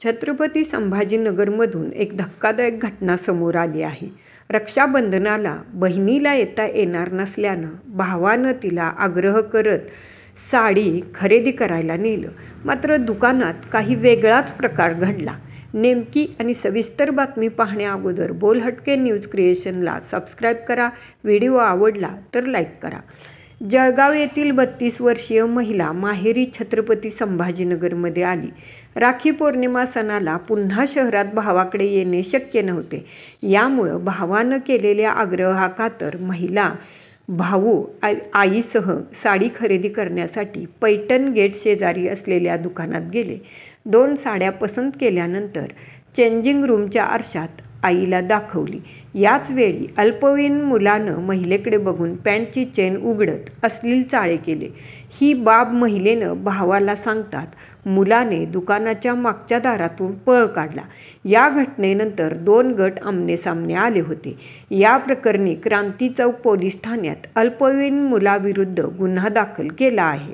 छत्रपती संभाजीनगरमधून एक धक्कादायक घटना समोर आली आहे. रक्षाबंधनाला बहिणीला येता येणार नसल्यानं भावानं तिला आग्रह करत साडी खरेदी करायला नेलं. मात्र दुकानात काही वेगळाच प्रकार घडला. नेमकी आणि सविस्तर बातमी पाहण्याअगोदर बोलहटके न्यूज क्रिएशनला सबस्क्राईब करा. व्हिडिओ आवडला तर लाईक करा. जळगाव येथील 32 वर्षीय महिला माहेरी छत्रपती संभाजीनगरमध्ये आली. राखी पौर्णिमा सणाला पुन्हा शहरात भावाकडे येणे शक्य नव्हते. यामुळं भावानं केलेल्या आग्रहाखातर महिला भाऊ आईसह साडी खरेदी करण्यासाठी पैठण गेट शेजारी असलेल्या दुकानात गेले. 2 साड्या पसंत केल्यानंतर चेंजिंग रूमच्या आरशात आईला दाखवली. याच वेळी अल्पवयीन मुलानं महिलेकडे बघून पॅन्टची चेन उघडत अश्लील चाळे केले. ही बाब महिलेनं भावाला सांगतात मुलाने दुकानाच्या मागच्या दारातून पळ काढला. या घटनेनंतर 2 गट आमनेसामने आले होते. या प्रकरणी क्रांती चौक पोलीस ठाण्यात अल्पवयीन मुलाविरुद्ध गुन्हा दाखल केला आहे.